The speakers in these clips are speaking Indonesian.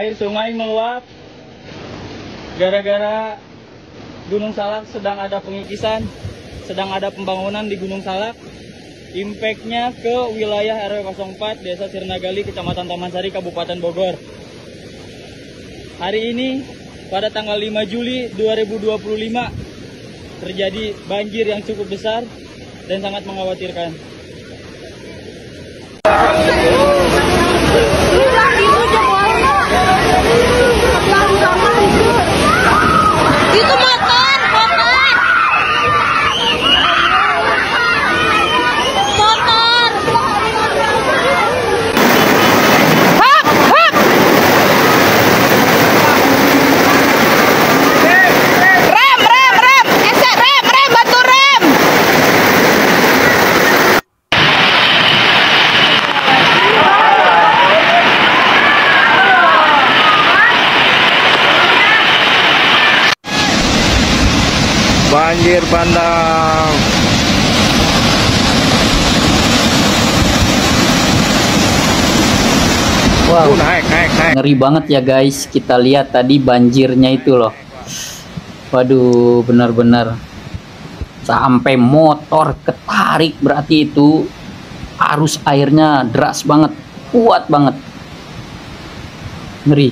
Air sungai meluap gara-gara Gunung Salak sedang ada pengikisan, sedang ada pembangunan di Gunung Salak. Impactnya ke wilayah RW 04 Desa Sirnagali, Kecamatan Taman Sari, Kabupaten Bogor. Hari ini pada tanggal 5 Juli 2025 terjadi banjir yang cukup besar dan sangat mengkhawatirkan. Itu motor. Hap, hap. Rem. Esek rem, bantu rem. Banjir bandang. Wow, Naik. ngeri banget ya guys. Kita lihat tadi banjirnya itu loh. Waduh, benar-benar sampai motor ketarik, berarti itu arus airnya deras banget, kuat banget. Ngeri.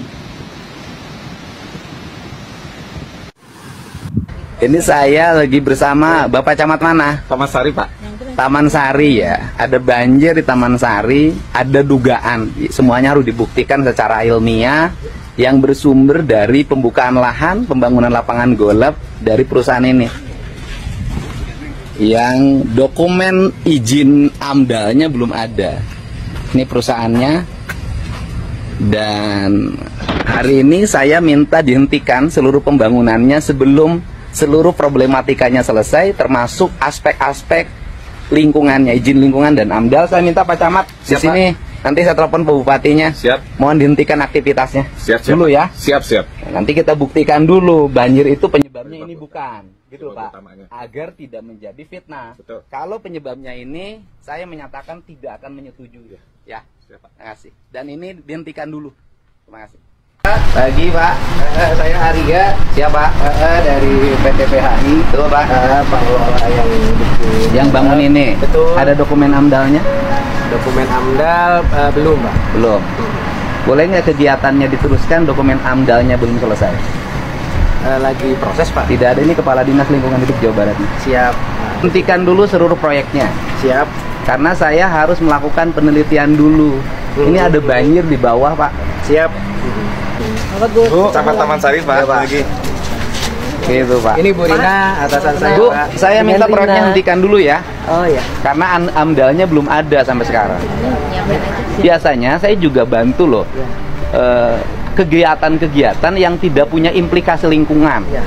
Ini saya lagi bersama Bapak Camat mana? Taman Sari, Pak. Taman Sari ya. Ada banjir di Taman Sari, ada dugaan. Semuanya harus dibuktikan secara ilmiah yang bersumber dari pembukaan lahan, pembangunan lapangan golf dari perusahaan ini. Yang dokumen izin AMDAL-nya belum ada. Ini perusahaannya. Dan hari ini saya minta dihentikan seluruh pembangunannya sebelum seluruh problematikanya selesai, termasuk aspek-aspek lingkungannya, izin lingkungan dan AMDAL. Saya minta Pak Camat di sini. Nanti saya telepon Pak Bupatinya. Siap. Mohon dihentikan aktivitasnya. Siap. Dulu ya. Siap. Nanti kita buktikan dulu banjir itu penyebabnya ini bukan, gitu Pak. Utamanya. Agar tidak menjadi fitnah. Betul. Kalau penyebabnya ini, saya menyatakan tidak akan menyetujui. Ya. Siap, Pak. Terima kasih. Dan ini dihentikan dulu. Terima kasih. Pagi Pak, saya Arya. Siapa? Dari PT PHI. Itu Pak. Pak Lola yang bikin. Yang bangun ini. Betul. Ada dokumen AMDAL-nya? Dokumen AMDAL belum Pak. Belum. Boleh nggak kegiatannya diteruskan, dokumen AMDAL-nya belum selesai? Lagi proses Pak. Tidak ada, ini Kepala Dinas Lingkungan Hidup Jawa Barat. Siap. Hentikan dulu seluruh proyeknya. Siap. Karena saya harus melakukan penelitian dulu. Ini ada banjir di bawah Pak. Siap. Bu, Camat Taman Sari, Pak. Ya, Pak. Lagi. Gitu Pak. Ini Bu Rina, atasan saya Bu, Pak. saya minta Dengan proyeknya Rina. hentikan dulu ya. Oh ya. Karena AMDAL-nya belum ada sampai sekarang. Biasanya saya juga bantu loh kegiatan-kegiatan yang tidak punya implikasi lingkungan. Ya.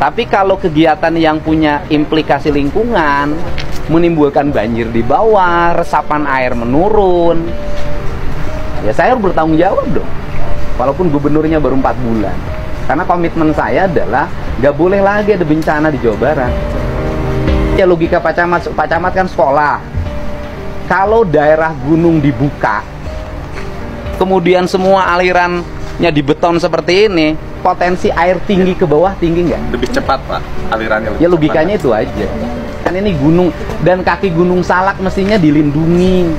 Tapi kalau kegiatan yang punya implikasi lingkungan menimbulkan banjir di bawah, resapan air menurun, ya saya harus bertanggung jawab dong. Walaupun gubernurnya baru 4 bulan. Karena komitmen saya adalah nggak boleh lagi ada bencana di Jawa Barat. Ya logika Pak Camat kan sekolah. Kalau daerah gunung dibuka, kemudian semua alirannya dibeton seperti ini, potensi air tinggi ke bawah tinggi nggak? Lebih cepat, Pak. Alirannya. Ya logikanya itu aja. Kan ini gunung, dan kaki Gunung Salak mestinya dilindungi.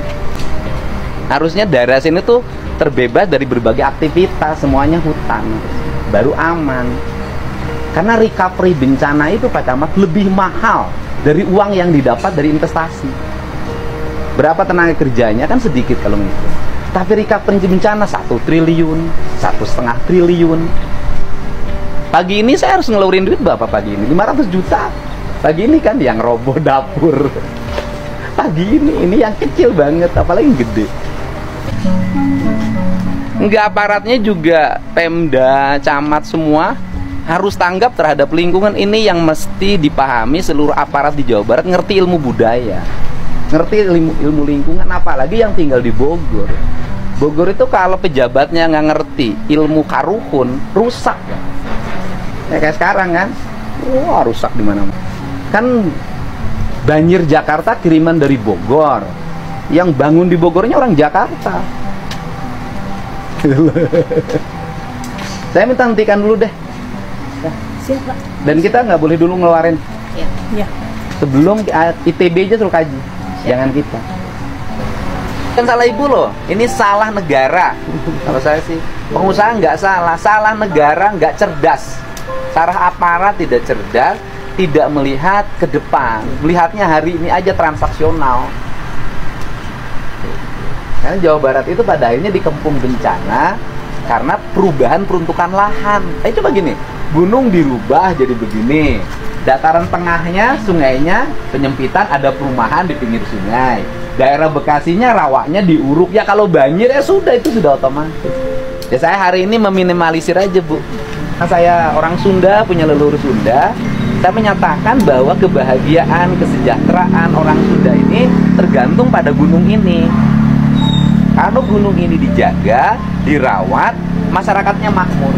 Harusnya daerah sini tuh terbebas dari berbagai aktivitas, semuanya hutan, baru aman. Karena recovery bencana itu Pak Camat lebih mahal dari uang yang didapat dari investasi. Berapa tenaga kerjanya kan sedikit kalau gitu. Tapi recovery bencana 1 triliun, 1,5 triliun. Pagi ini saya harus ngeluarin duit berapa pagi ini? 500 juta. Pagi ini kan yang roboh dapur. Pagi ini yang kecil banget, apalagi yang gede. Enggak, aparatnya juga Pemda, camat semua harus tanggap terhadap lingkungan ini yang mesti dipahami seluruh aparat di Jawa Barat, ngerti ilmu budaya, ngerti ilmu lingkungan, apalagi yang tinggal di Bogor. Bogor itu kalau pejabatnya nggak ngerti ilmu karuhun, rusak ya kayak sekarang kan, wah rusak di mana-mana. Kan banjir Jakarta kiriman dari Bogor, yang bangun di Bogornya orang Jakarta. Saya minta hentikan dulu deh. Siap, Pak. Dan kita nggak boleh dulu ngeluarin. Iya. Sebelum ITB aja suruh kaji. Jangan kita. Kan salah ibu loh. Ini salah negara. Kalau saya sih, pengusaha nggak salah. Salah negara, nggak cerdas. Salah aparat tidak cerdas, tidak melihat ke depan. Melihatnya hari ini aja transaksional. Karena Jawa Barat itu pada akhirnya dikepung bencana karena perubahan peruntukan lahan. Coba gini, gunung dirubah jadi begini. Dataran tengahnya, sungainya, penyempitan, ada perumahan di pinggir sungai. Daerah Bekasinya, rawaknya diuruk. Ya kalau banjir ya sudah, itu sudah otomatis. Ya saya hari ini meminimalisir aja, Bu. Nah, saya orang Sunda, punya leluhur Sunda. Saya menyatakan bahwa kebahagiaan, kesejahteraan orang Sunda ini tergantung pada gunung ini. Kalau gunung ini dijaga, dirawat, masyarakatnya makmur.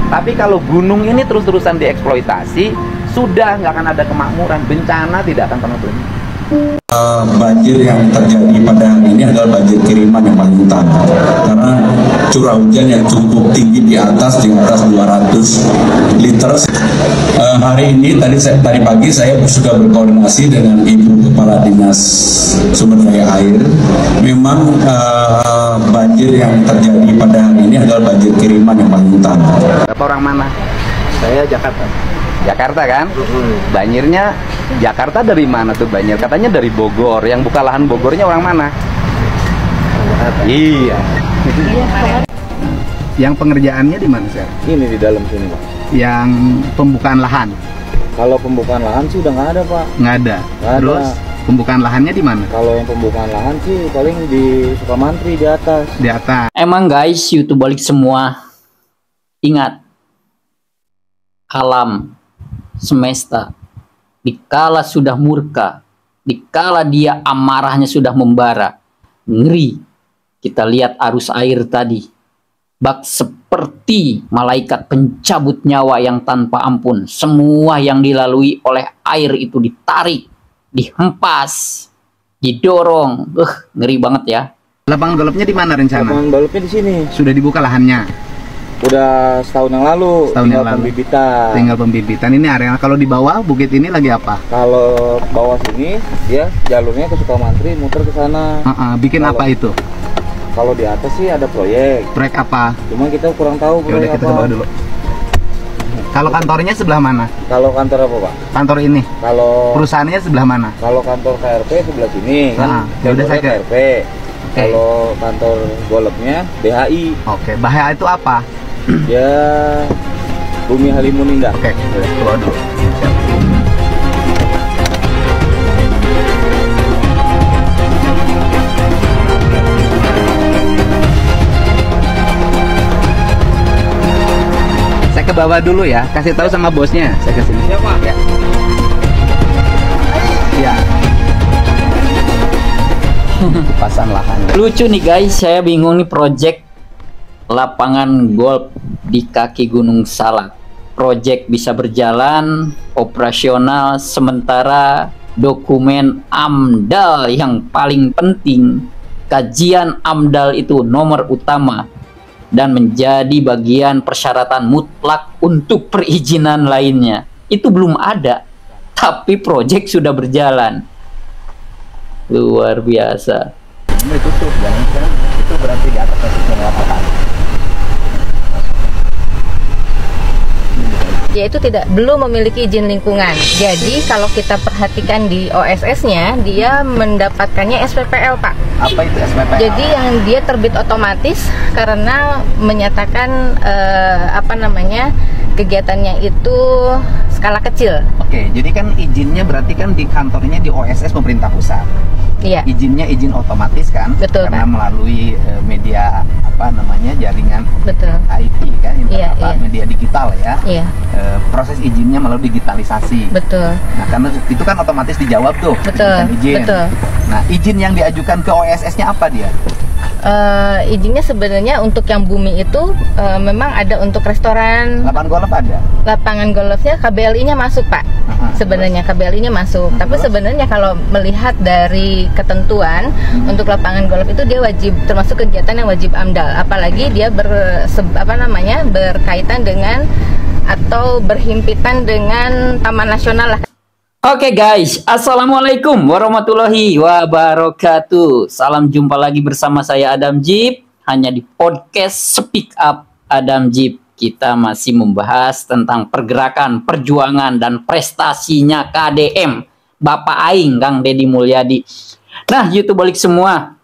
Tapi kalau gunung ini terus-terusan dieksploitasi, sudah nggak akan ada kemakmuran, bencana tidak akan pernah turun. Banjir yang terjadi pada hari ini adalah banjir kiriman yang paling utama karena curah hujan yang cukup tinggi di atas 200 liter. Hari ini tadi pagi saya sudah berkoordinasi dengan Ibu Kepala Dinas Sumber Daya Air. Memang banjir yang terjadi pada hari ini adalah banjir kiriman yang paling utama. Bapak orang mana? Saya Jakarta. Jakarta kan? Banjirnya Jakarta dari mana tuh banjir? Katanya dari Bogor. Yang buka lahan Bogornya orang mana? Iya. Yang pengerjaannya di mana, Sir? Ini di dalam sini, Pak. Yang pembukaan lahan? Kalau pembukaan lahan sih udah nggak ada, Pak. Nggak ada. Nggak ada. Terus pembukaan lahannya di mana? Kalau yang pembukaan lahan sih paling di Sukamantri di atas. Di atas. Emang guys, YouTube balik semua. Ingat, alam semesta dikala sudah murka, dikala dia amarahnya sudah membara, ngeri. Kita lihat arus air tadi, bak seperti malaikat pencabut nyawa yang tanpa ampun. Semua yang dilalui oleh air itu ditarik, dihempas, didorong. Ngeri banget ya. Lapangan golfnya di mana rencana? Lapangan balapnya di sini. Sudah dibuka lahannya? Udah setahun yang lalu. Tinggal pembibitan. Tinggal pembibitan. Ini area kalau di bawah bukit ini lagi apa? Kalau bawah sini dia jalurnya ke Sukamantri, muter ke sana. Bikin apa itu? Kalau di atas sih ada proyek. Proyek apa? Cuma kita kurang tahu proyek kita apa. coba dulu. Kalau kantornya sebelah mana? Kalau kantor apa, Pak? Kantor ini. Kalau perusahaannya sebelah mana? Kalau kantor KRP sebelah sini kan. Ya udah saya KRP. Kalau kantor golfnya BHI. Oke, BHI itu apa? Ya Bumi Halimun Indah. Oke, keluar dulu. Saya ke bawah dulu ya, kasih tahu sama bosnya. Saya ke sini. Siapa? Ya. Ya. Pasang lahan. Lucu nih guys, saya bingung nih project lapangan golf di kaki Gunung Salak. Project bisa berjalan, operasional, sementara dokumen AMDAL yang paling penting, kajian AMDAL itu nomor utama dan menjadi bagian persyaratan mutlak untuk perizinan lainnya. Itu belum ada, tapi project sudah berjalan. Luar biasa. Ini tutup dan itu berarti di atas posisi lapangan. Yaitu belum memiliki izin lingkungan. Jadi kalau kita perhatikan di OSS-nya, dia mendapatkannya SPPL, Pak. Apa itu SPPL? Jadi yang dia terbit otomatis karena menyatakan kegiatannya itu skala kecil. Oke, jadi kan izinnya berarti kan di kantornya di OSS pemerintah pusat. Iya. Izinnya izin otomatis kan? Betul, karena Pak. melalui media jaringan Betul. IT kan, Iya. media digital ya. Iya. Proses izinnya melalui digitalisasi. Betul. Nah, karena itu kan otomatis dijawab tuh. Betul. Izin. Betul. Nah, izin yang diajukan ke OSS-nya apa dia? Izinnya sebenarnya untuk yang bumi itu memang ada untuk restoran. Lapangan golf ada. Lapangan golfnya KBLI-nya masuk, Pak. Sebenarnya KBLI-nya masuk. Tapi sebenarnya kalau melihat dari ketentuan untuk lapangan golf itu dia wajib termasuk kegiatan yang wajib AMDAL, apalagi dia berkaitan dengan atau berhimpitan dengan taman nasional lah. Oke guys, assalamualaikum warahmatullahi wabarakatuh. Salam jumpa lagi bersama saya Adam Jeep, hanya di podcast Speak Up Adam Jeep. Kita masih membahas tentang pergerakan, perjuangan, dan prestasinya KDM Bapak Aing, Kang Deddy Mulyadi. Nah, YouTube balik semua,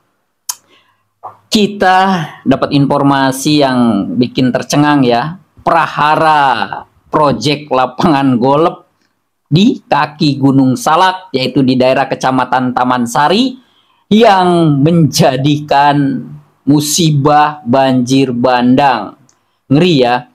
kita dapat informasi yang bikin tercengang ya. Prahara proyek lapangan golf di kaki Gunung Salak, yaitu di daerah Kecamatan Taman Sari, yang menjadikan musibah banjir bandang. Ngeri ya.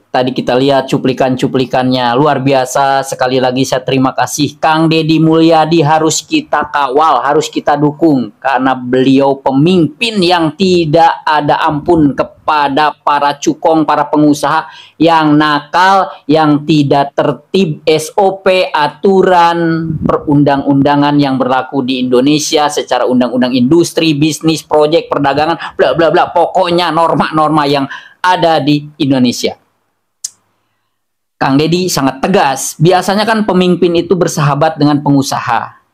Tadi kita lihat cuplikan-cuplikannya, luar biasa. Sekali lagi saya terima kasih Kang Deddy Mulyadi, harus kita kawal, harus kita dukung, karena beliau pemimpin yang tidak ada ampun kepada para cukong, para pengusaha yang nakal, yang tidak tertib SOP, aturan perundang-undangan yang berlaku di Indonesia secara undang-undang industri, bisnis, proyek, perdagangan, bla bla bla, pokoknya norma-norma yang ada di Indonesia. Kang Deddy sangat tegas. Biasanya kan pemimpin itu bersahabat dengan pengusaha,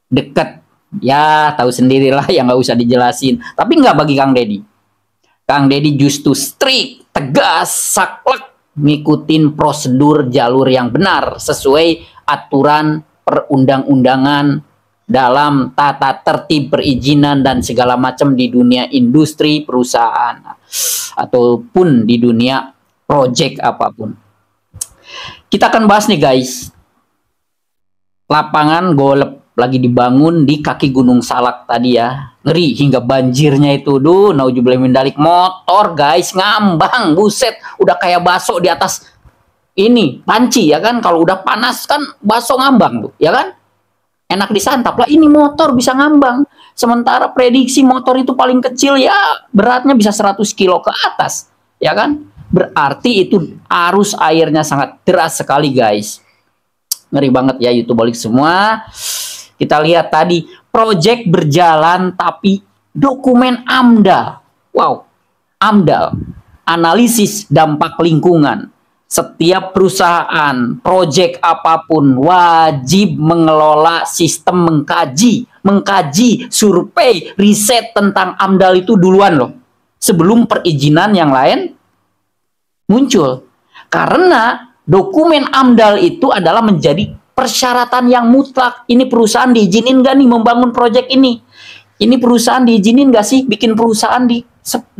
dekat. Ya tahu sendirilah, yang nggak usah dijelasin. Tapi nggak bagi Kang Deddy. Kang Deddy justru strict, tegas, saklek, ngikutin prosedur jalur yang benar sesuai aturan perundang-undangan dalam tata tertib perizinan dan segala macam di dunia industri, perusahaan, ataupun di dunia proyek apapun. Kita akan bahas nih guys, lapangan golf lagi dibangun di kaki Gunung Salak tadi ya. Ngeri, hingga banjirnya itu, nauzubillah min dzalik, motor guys ngambang, buset, udah kayak baso di atas ini panci ya kan. Kalau udah panas kan baso ngambang tuh ya kan, enak disantap lah. Ini motor bisa ngambang, sementara prediksi motor itu paling kecil ya beratnya bisa 100 kilo ke atas ya kan. Berarti itu arus airnya sangat deras sekali guys. Ngeri banget ya YouTube balik semua. Kita lihat tadi proyek berjalan tapi dokumen AMDAL. Wow, AMDAL, analisis dampak lingkungan. Setiap perusahaan, proyek apapun wajib mengelola sistem mengkaji, survei, riset tentang AMDAL itu duluan loh, sebelum perizinan yang lain muncul. Karena dokumen AMDAL itu adalah menjadi persyaratan yang mutlak. Ini perusahaan diizinin gak nih membangun proyek ini? Ini perusahaan diizinin gak sih bikin perusahaan di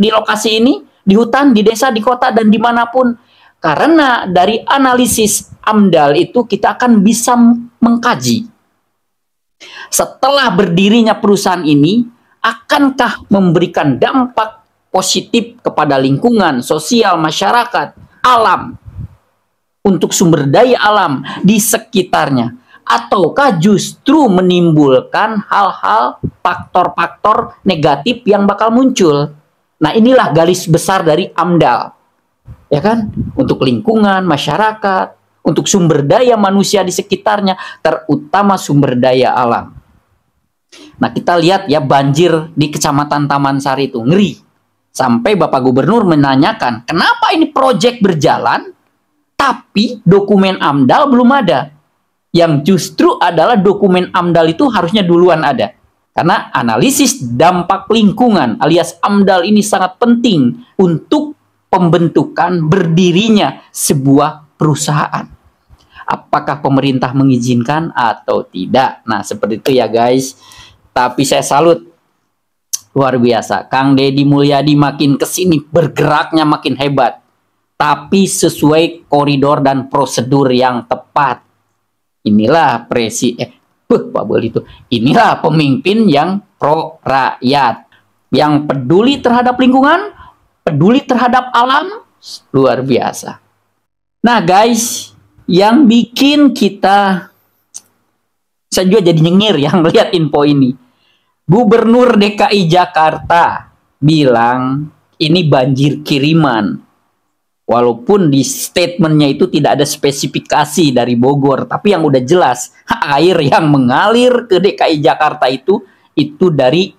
lokasi ini, di hutan, di desa, di kota, dan dimanapun? Karena dari analisis AMDAL itu kita akan bisa mengkaji, setelah berdirinya perusahaan ini, akankah memberikan dampak positif kepada lingkungan, sosial, masyarakat, alam, untuk sumber daya alam di sekitarnya, ataukah justru menimbulkan hal-hal, faktor-faktor negatif yang bakal muncul. Nah, inilah garis besar dari AMDAL, ya kan, untuk lingkungan, masyarakat, untuk sumber daya manusia di sekitarnya, terutama sumber daya alam. Nah, kita lihat ya banjir di Kecamatan Taman Sari itu ngeri. Sampai Bapak Gubernur menanyakan, kenapa ini proyek berjalan, tapi dokumen AMDAL belum ada. Yang justru adalah dokumen AMDAL itu harusnya duluan ada. Karena analisis dampak lingkungan alias AMDAL ini sangat penting untuk pembentukan berdirinya sebuah perusahaan. Apakah pemerintah mengizinkan atau tidak? Nah, seperti itu ya guys. Tapi saya salut. Luar biasa, Kang Deddy Mulyadi makin kesini bergeraknya makin hebat, tapi sesuai koridor dan prosedur yang tepat. Inilah Pak Bol itu. Inilah pemimpin yang pro rakyat, yang peduli terhadap lingkungan, peduli terhadap alam, luar biasa. Nah guys, yang bikin saya juga jadi nyengir yang lihat info ini. Gubernur DKI Jakarta bilang ini banjir kiriman. Walaupun di statementnya itu tidak ada spesifikasi dari Bogor, tapi yang udah jelas air yang mengalir ke DKI Jakarta itu dari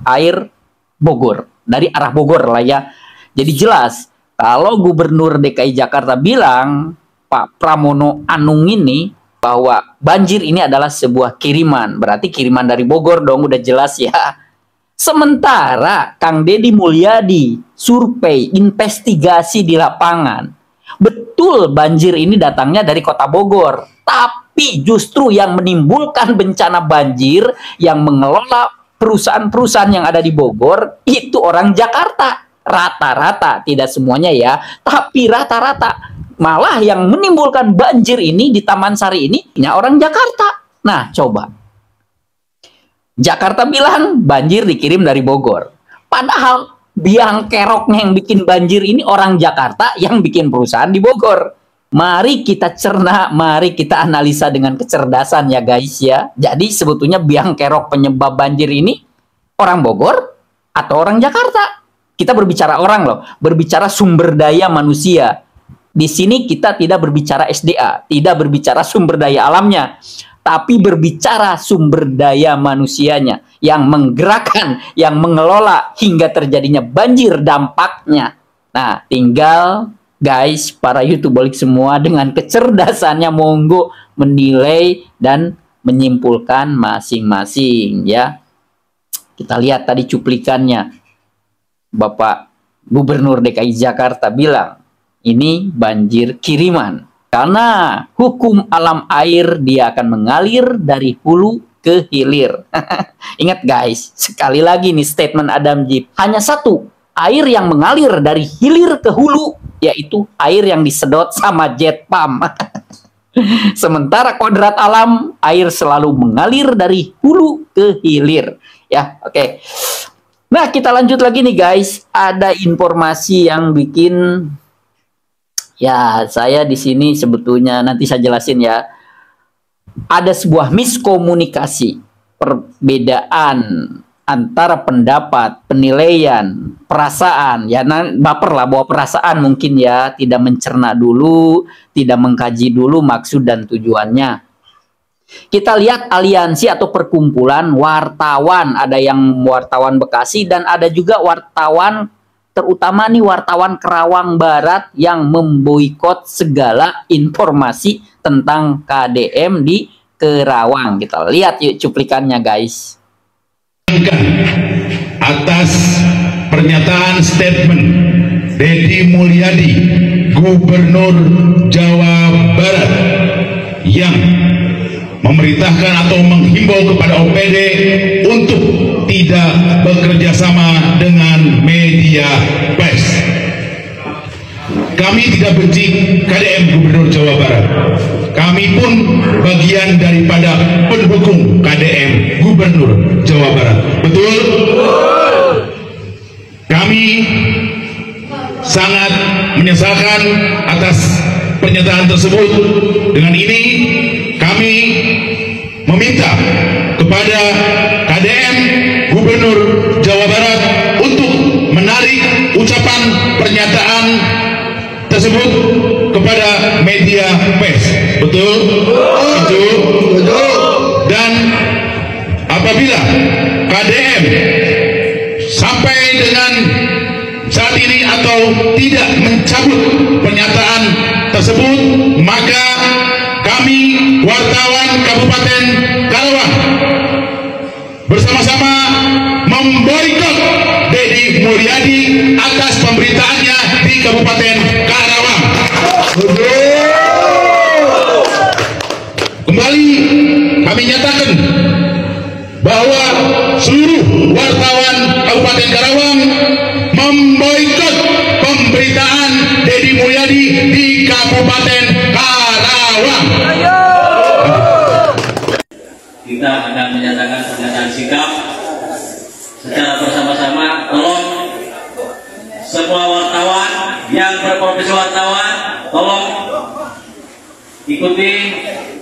air Bogor, dari arah Bogor lah ya. Jadi jelas kalau Gubernur DKI Jakarta bilang, Pak Pramono Anung ini, bahwa banjir ini adalah sebuah kiriman, berarti kiriman dari Bogor dong, udah jelas ya. Sementara Kang Deddy Mulyadi survei, investigasi di lapangan, betul banjir ini datangnya dari kota Bogor, tapi justru yang menimbulkan bencana banjir, yang mengelola perusahaan-perusahaan yang ada di Bogor itu orang Jakarta. Rata-rata, tidak semuanya ya, tapi rata-rata. Malah yang menimbulkan banjir ini di Taman Sari ini punya orang Jakarta. Nah, coba. Jakarta bilang banjir dikirim dari Bogor. Padahal biang keroknya yang bikin banjir ini orang Jakarta yang bikin perusahaan di Bogor. Mari kita cerna, mari kita analisa dengan kecerdasan ya guys ya. Jadi sebetulnya biang kerok penyebab banjir ini orang Bogor atau orang Jakarta. Kita berbicara orang loh, berbicara sumber daya manusia. Di sini kita tidak berbicara SDA, tidak berbicara sumber daya alamnya, tapi berbicara sumber daya manusianya yang menggerakkan, yang mengelola hingga terjadinya banjir dampaknya. Nah, tinggal guys, para YouTuber semua dengan kecerdasannya monggo menilai dan menyimpulkan masing-masing ya. Kita lihat tadi cuplikannya. Bapak Gubernur DKI Jakarta bilang ini banjir kiriman. Karena hukum alam air, dia akan mengalir dari hulu ke hilir. Ingat guys, sekali lagi nih statement Adam Jeep. Hanya satu, air yang mengalir dari hilir ke hulu, yaitu air yang disedot sama jet pump. Sementara kodrat alam, air selalu mengalir dari hulu ke hilir. Ya, oke. Nah, kita lanjut lagi nih guys. Ada informasi yang bikin, ya saya di sini sebetulnya nanti saya jelasin ya. Ada sebuah miskomunikasi, perbedaan antara pendapat, penilaian, perasaan. Ya, baper lah bawa perasaan mungkin ya, tidak mencerna dulu, tidak mengkaji dulu maksud dan tujuannya. Kita lihat aliansi atau perkumpulan wartawan, ada yang wartawan Bekasi dan ada juga wartawan, terutama nih wartawan Kerawang Barat yang memboikot segala informasi tentang KDM di Kerawang. Kita lihat yuk cuplikannya guys. Atas pernyataan statement Deddy Mulyadi, Gubernur Jawa Barat, yang memerintahkan atau menghimbau kepada OPD untuk tidak bekerja sama dengan media pers. Kami tidak benci KDM Gubernur Jawa Barat. Kami pun bagian daripada pendukung KDM Gubernur Jawa Barat. Betul? Kami sangat menyesalkan atas pernyataan tersebut. Dengan ini kami meminta kepada KDM Gubernur Jawa Barat untuk menarik ucapan pernyataan tersebut kepada media pers. Betul? Itu. Dan apabila KDM sampai dengan saat ini atau tidak mencabut pernyataan tersebut, maka kami wartawan Kabupaten Karawang bersama-sama memboikot Deddy Mulyadi atas pemberitaannya di Kabupaten Karawang. Kembali kami nyatakan bahwa seluruh wartawan Kabupaten Karawang memboikot pemberitaan Deddy Mulyadi di Kabupaten Karawang. Kita akan menyatakan pernyataan sikap secara bersama-sama. Tolong semua wartawan yang berprofesi wartawan, tolong ikuti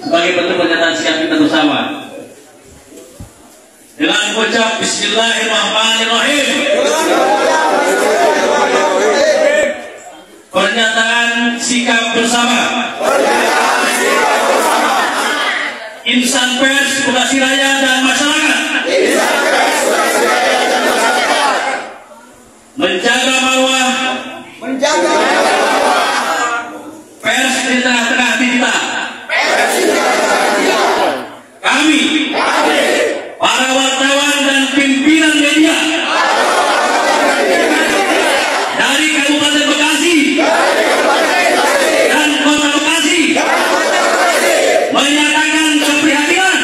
sebagai bentuk pernyataan sikap kita bersama. Dengan mengucap Bismillahirrahmanirrahim. Pernyataan sikap bersama. Insan pers Bekasi Raya dan masyarakat. Menjaga marwah. Pers di tengah-tengah kita. Kami, para wartawan dan pimpinan media dari Kabupaten Bekasi dan Kota Bekasi menyatakan keprihatinan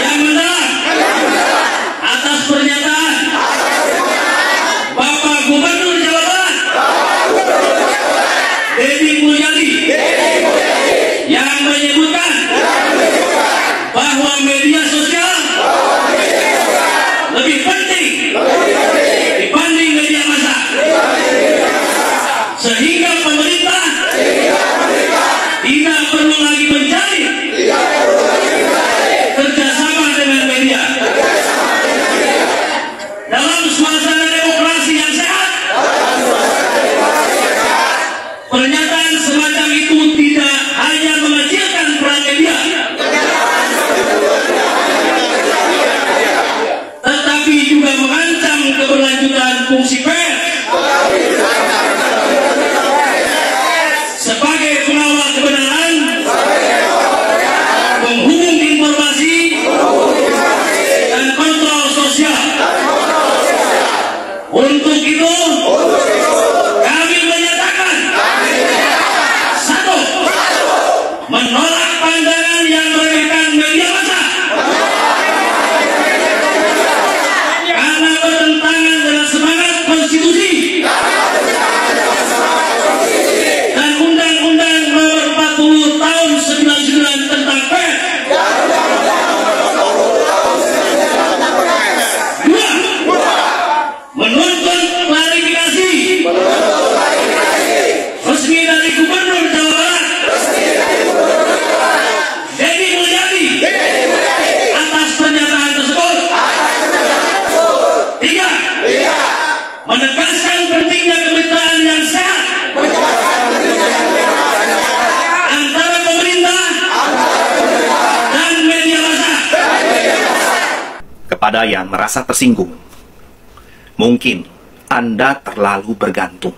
yang mendalam atas pernyataan Bapak Gubernur Jawa Barat Deddy Mulyadi yang menyebutkan bahwa media sosial lebih penting dibanding media massa, sehingga pemerintah tidak perlu lagi menjalin kerjasama dengan media. Dalam suasana demokrasi yang sehat, pernyataan semacam itu tidak hanya mengecilkan peran media, tetapi juga mengancam keberlanjutan fungsi pers sebagai pengawal kebenaran, penghubung informasi, dan kontrol sosial. Untuk itu, kami menyatakan satu, menolak pandangan yang meremehkan media massa karena bertentangan dengan semangat konstitusi dan Undang-Undang Nomor 40 Tahun 99 tentang pers. Dua, menuntut klarifikasi resmi dari Gubernur Jawa Barat Deddy Mulyadi atas pernyataan tersebut. Tiga, menegaskan pentingnya kemitraan yang sehat antara pemerintah dan media massa. Kepada yang merasa tersinggung, mungkin Anda terlalu bergantung.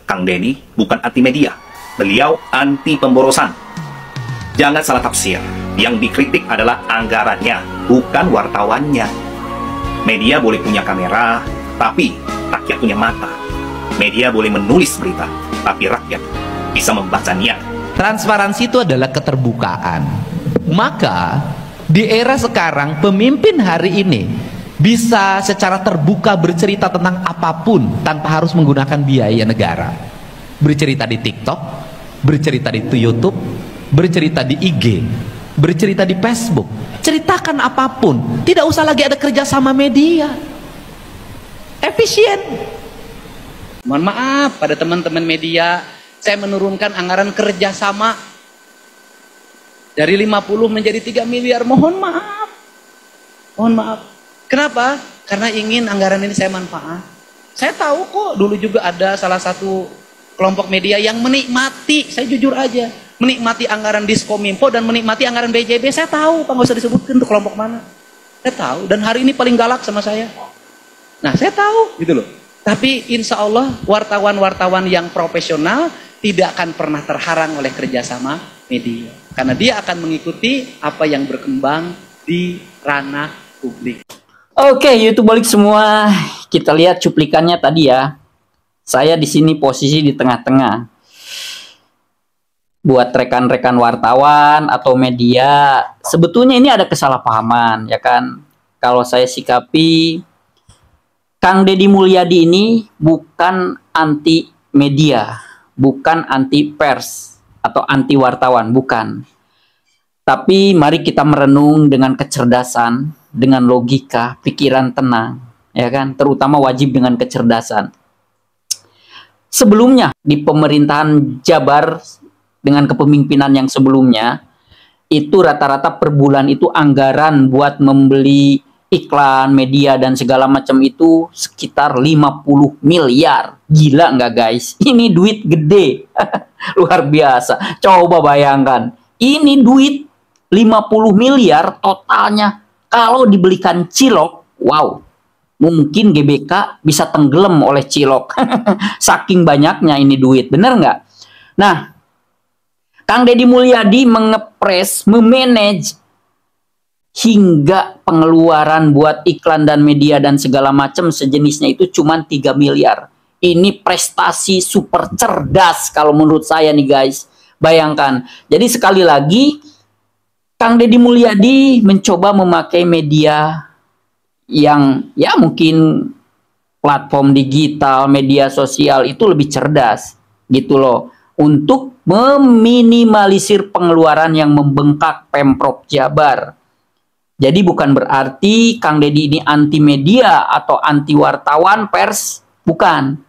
Kang Deddy bukan anti media, beliau anti pemborosan. Jangan salah tafsir, yang dikritik adalah anggarannya, bukan wartawannya. Media boleh punya kamera, tapi rakyat punya mata. Media boleh menulis berita, tapi rakyat bisa membaca niat. Transparansi itu adalah keterbukaan. Maka di era sekarang, pemimpin hari ini bisa secara terbuka bercerita tentang apapun tanpa harus menggunakan biaya negara. Bercerita di TikTok, bercerita di YouTube, bercerita di IG, bercerita di Facebook. Ceritakan apapun, tidak usah lagi ada kerjasama media. Efisien. Mohon maaf pada teman-teman media, saya menurunkan anggaran kerjasama dari 50 menjadi 3 miliar. Mohon maaf. Mohon maaf. Kenapa? Karena ingin anggaran ini saya manfaat. Saya tahu kok dulu juga ada salah satu kelompok media yang menikmati, saya jujur aja, menikmati anggaran Diskominfo dan menikmati anggaran BJB. Saya tahu, Pak, nggak usah disebutkan tuh kelompok mana. Saya tahu, dan hari ini paling galak sama saya. Nah, saya tahu, gitu loh. Tapi insya Allah wartawan-wartawan yang profesional tidak akan pernah terharang oleh kerjasama media. Karena dia akan mengikuti apa yang berkembang di ranah publik. Oke, YouTube balik semua. Kita lihat cuplikannya tadi ya. Saya di sini posisi di tengah-tengah. Buat rekan-rekan wartawan atau media, sebetulnya ini ada kesalahpahaman, ya kan? Kalau saya sikapi, Kang Deddy Mulyadi ini bukan anti media, bukan anti pers atau anti wartawan, bukan. Tapi mari kita merenung dengan kecerdasan, dengan logika, pikiran tenang, ya kan? Terutama wajib dengan kecerdasan. Sebelumnya di pemerintahan Jabar dengan kepemimpinan yang sebelumnya, itu rata-rata per bulan itu anggaran buat membeli iklan, media dan segala macam itu sekitar 50 miliar. Gila nggak guys? Ini duit gede. Luar biasa. Coba bayangkan. Ini duit 50 miliar totalnya. Kalau dibelikan cilok, wow. Mungkin GBK bisa tenggelam oleh cilok. Saking banyaknya ini duit. Bener nggak? Nah, Kang Deddy Mulyadi mengepres, memanage hingga pengeluaran buat iklan dan media dan segala macam sejenisnya itu cuma 3 miliar. Ini prestasi super cerdas kalau menurut saya nih guys. Bayangkan. Jadi sekali lagi Kang Deddy Mulyadi mencoba memakai media yang ya mungkin platform digital, media sosial itu lebih cerdas gitu loh. Untuk meminimalisir pengeluaran yang membengkak Pemprov Jabar. Jadi bukan berarti Kang Deddy ini anti media atau anti wartawan pers. Bukan.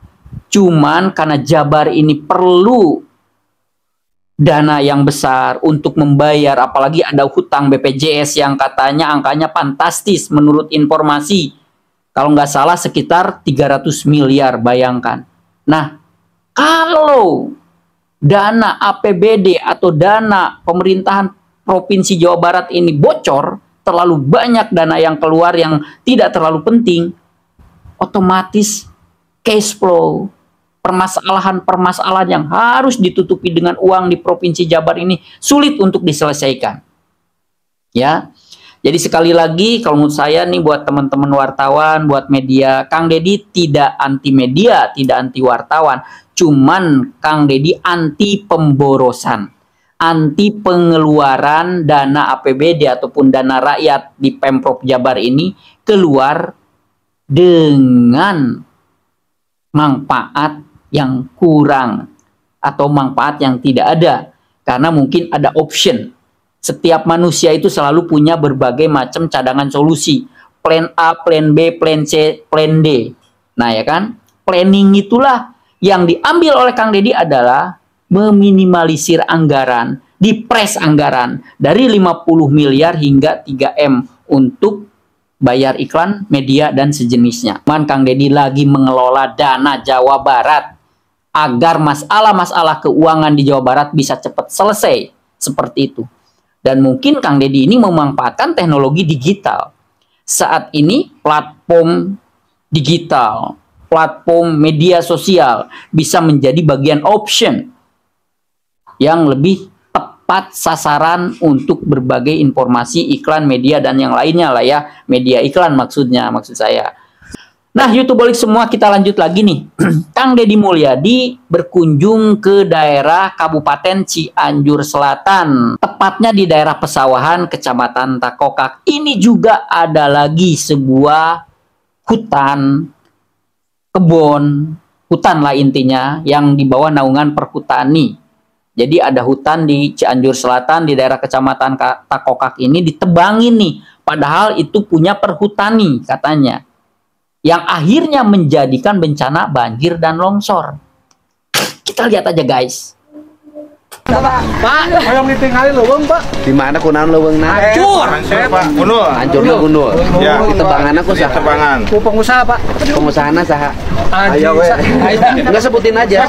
Cuman karena Jabar ini perlu dana yang besar untuk membayar, apalagi ada hutang BPJS yang katanya angkanya fantastis menurut informasi. Kalau nggak salah sekitar 300 miliar, bayangkan. Nah, kalau dana APBD atau dana pemerintahan Provinsi Jawa Barat ini bocor, terlalu banyak dana yang keluar yang tidak terlalu penting, otomatis cash flow, permasalahan-permasalahan yang harus ditutupi dengan uang di Provinsi Jabar ini sulit untuk diselesaikan. Ya. Jadi sekali lagi kalau menurut saya nih buat teman-teman wartawan, buat media, Kang Deddy tidak anti media, tidak anti wartawan. Cuman Kang Deddy anti pemborosan, anti pengeluaran dana APBD ataupun dana rakyat di Pemprov Jabar ini keluar dengan manfaat yang kurang atau manfaat yang tidak ada, karena mungkin ada option. Setiap manusia itu selalu punya berbagai macam cadangan solusi, plan A, plan B, plan C, plan D. Nah ya kan, planning itulah yang diambil oleh Kang Deddy adalah meminimalisir anggaran, dipres anggaran dari 50 miliar hingga 3M untuk bayar iklan, media, dan sejenisnya. Kang Deddy lagi mengelola dana Jawa Barat agar masalah-masalah keuangan di Jawa Barat bisa cepat selesai. Seperti itu. Dan mungkin Kang Deddy ini memanfaatkan teknologi digital. Saat ini platform digital, platform media sosial bisa menjadi bagian option yang lebih tepat sasaran untuk berbagai informasi, iklan, media, dan yang lainnya lah ya. Media iklan maksud saya. Nah, YouTubeolik semua, kita lanjut lagi nih. Kang Deddy Mulyadi berkunjung ke daerah Kabupaten Cianjur Selatan, tepatnya di daerah Pesawahan, Kecamatan Takokak. Ini juga ada lagi sebuah hutan, kebun, hutan lah intinya, yang di bawah naungan Perhutani. Jadi ada hutan di Cianjur Selatan, di daerah Kecamatan Takokak ini ditebangin nih. Padahal itu punya Perhutani katanya. Yang akhirnya menjadikan bencana banjir dan longsor. Kita lihat aja guys. Pak, yang ditinggalin leuweung, Pak. Di mana kunaon leuweungna? Hancur. Pak, Gunul. Hancurna Gunul. Ya. Ditebanganna ku saha? Tebangan. Ku pengusaha, Pak. Pengusahana saha? Ayo we. Enggak sebutin aja.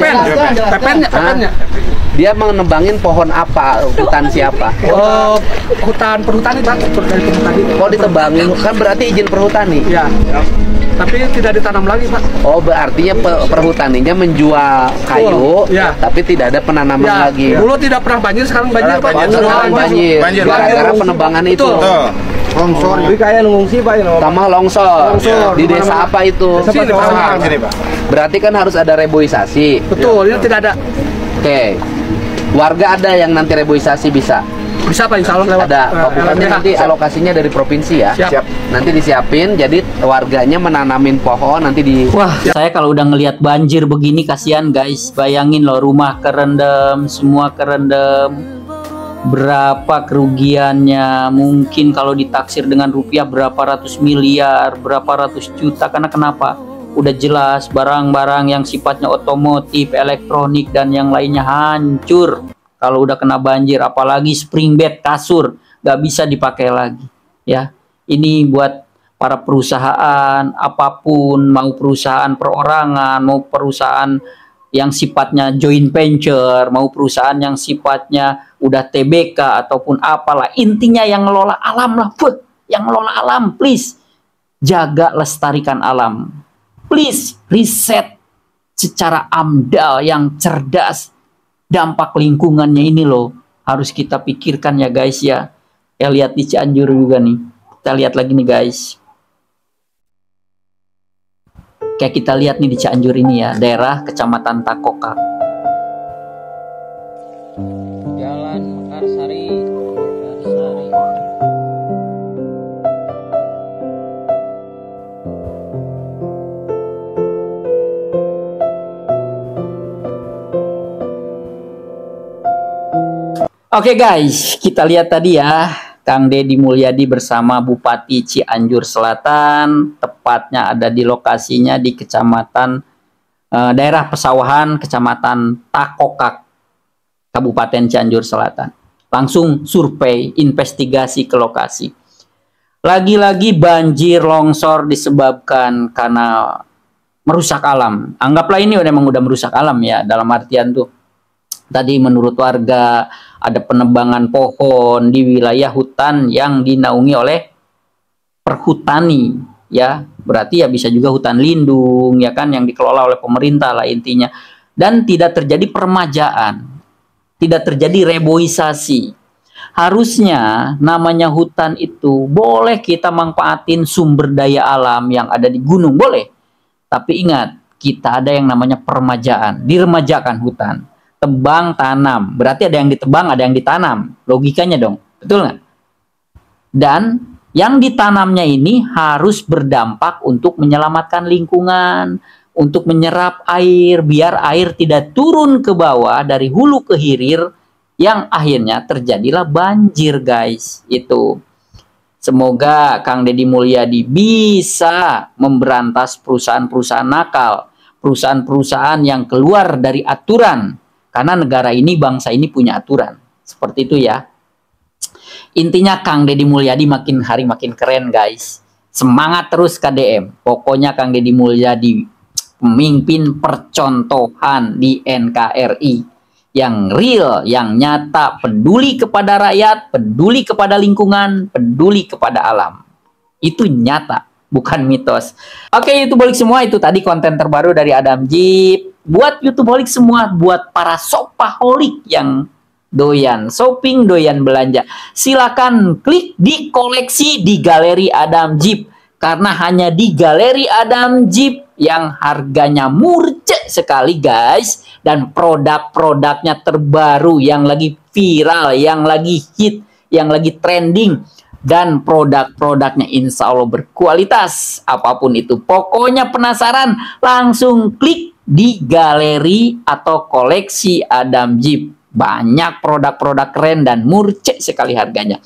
Pepennya. Dia menebangin pohon apa? Hutan siapa? Oh, hutan Perhutani, Pak. Perhutani. Oh, ditebangin kan berarti izin Perhutani. Ya. Tapi tidak ditanam lagi, Pak. Oh, berarti perhutaninya menjual kayu, ya. Tapi tidak ada penanaman Ya. lagi. Dulu tidak pernah banjir, sekarang banjir, Pak. Sekarang banjir. Gara-gara penebangan itu. Longsor. Jadi kayak ngungsi, Pak. Tambah longsor. Di desa apa itu? Sini, Pak. Berarti kan harus ada reboisasi. Betul, ini tidak ada. Oke. Warga ada yang nanti reboisasi bisa. Bisa, Pak, insya Allah lewat Ada. Pokoknya nanti alokasinya dari provinsi ya. Siap. Nanti disiapin, jadi warganya menanamin pohon nanti di. Wah, saya kalau udah ngelihat banjir begini kasihan guys. Bayangin loh, rumah kerendam, semua kerendam. Berapa kerugiannya? Mungkin kalau ditaksir dengan rupiah berapa ratus miliar, berapa ratus juta. Karena kenapa? Udah jelas barang-barang yang sifatnya otomotif, elektronik, dan yang lainnya hancur. Kalau udah kena banjir, apalagi spring bed, kasur, nggak bisa dipakai lagi. Ya, ini buat para perusahaan apapun, mau perusahaan perorangan, mau perusahaan yang sifatnya joint venture, mau perusahaan yang sifatnya udah TBK ataupun apalah, intinya yang ngelola alam lah, put, yang ngelola alam, please jaga lestarikan alam, please riset secara AMDAL yang cerdas. Dampak lingkungannya ini loh harus kita pikirkan ya guys ya. Ya lihat di Cianjur juga nih, kita lihat lagi nih guys. Kayak kita lihat nih di Cianjur ini ya, daerah Kecamatan Takokak. Jalan Mekarsari. Oke guys, kita lihat tadi ya, Kang Deddy Mulyadi bersama Bupati Cianjur Selatan, tepatnya ada di lokasinya di Kecamatan daerah Pesawahan, Kecamatan Takokak, Kabupaten Cianjur Selatan. Langsung survei, investigasi ke lokasi. Lagi-lagi banjir longsor disebabkan karena merusak alam. Anggaplah ini memang udah merusak alam ya, dalam artian tuh tadi menurut warga ada penebangan pohon di wilayah hutan yang dinaungi oleh perhutani ya, berarti ya bisa juga hutan lindung ya kan, yang dikelola oleh pemerintah lah intinya. Dan tidak terjadi permajaan, tidak terjadi reboisasi. Harusnya namanya hutan itu boleh kita manfaatin sumber daya alam yang ada di gunung, boleh, tapi ingat kita ada yang namanya permajaan, diremajakan hutan. Tebang tanam, berarti ada yang ditebang, ada yang ditanam, logikanya dong, betul nggak? Dan yang ditanamnya ini harus berdampak untuk menyelamatkan lingkungan, untuk menyerap air, biar air tidak turun ke bawah dari hulu ke hilir, yang akhirnya terjadilah banjir guys. Itu semoga Kang Deddy Mulyadi bisa memberantas perusahaan-perusahaan nakal, perusahaan-perusahaan yang keluar dari aturan. Karena negara ini, bangsa ini punya aturan. Seperti itu ya. Intinya Kang Deddy Mulyadi makin hari makin keren guys. Semangat terus KDM. Pokoknya Kang Deddy Mulyadi pemimpin percontohan di NKRI. Yang real, yang nyata, peduli kepada rakyat, peduli kepada lingkungan, peduli kepada alam. Itu nyata, bukan mitos. Oke, YouTubeholik semua, itu tadi konten terbaru dari Adam Jeep. Buat YouTubeholik semua, buat para shopaholic yang doyan shopping, doyan belanja, silakan klik di koleksi di Galeri Adam Jeep. Karena hanya di Galeri Adam Jeep yang harganya murce sekali guys. Dan produk-produknya terbaru, yang lagi viral, yang lagi hit, yang lagi trending. Dan produk-produknya insya Allah berkualitas. Apapun itu, pokoknya penasaran, langsung klik di galeri atau koleksi Adam Jeep. Banyak produk-produk keren dan murce sekali harganya.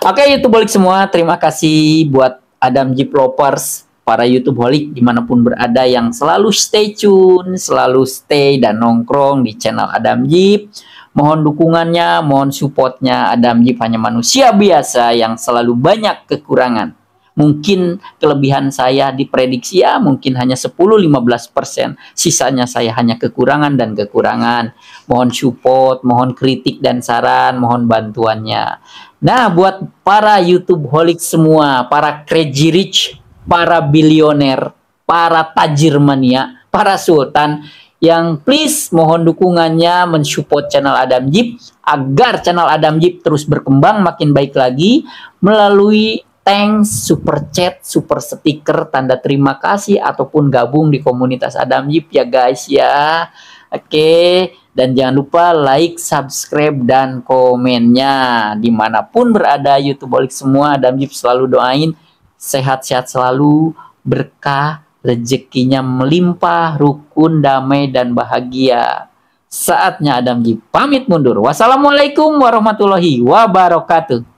Oke YouTubeholik semua, terima kasih buat Adam Jeep lovers, para YouTubeholik dimanapun berada yang selalu stay tune, selalu stay dan nongkrong di channel Adam Jeep. Mohon dukungannya, mohon supportnya. Adam Jeep hanya manusia biasa yang selalu banyak kekurangan. Mungkin kelebihan saya diprediksi ya mungkin hanya 10-15%. Sisanya saya hanya kekurangan dan kekurangan. Mohon support, mohon kritik dan saran, mohon bantuannya. Nah, buat para YouTubeholik semua, para crazy rich, para bilioner, para tajir mania, para sultan, yang please mohon dukungannya mensupport channel Adam Jeep agar channel Adam Jeep terus berkembang makin baik lagi melalui thanks, super chat, super stiker, tanda terima kasih, ataupun gabung di komunitas Adam Jeep ya guys ya. Oke, dan jangan lupa like, subscribe, dan komennya. Dimanapun berada YouTubeholik semua, Adam Jeep selalu doain sehat-sehat selalu, berkah, rezekinya melimpah, rukun, damai, dan bahagia. Saatnya Adam Jeep pamit mundur. Wassalamualaikum warahmatullahi wabarakatuh.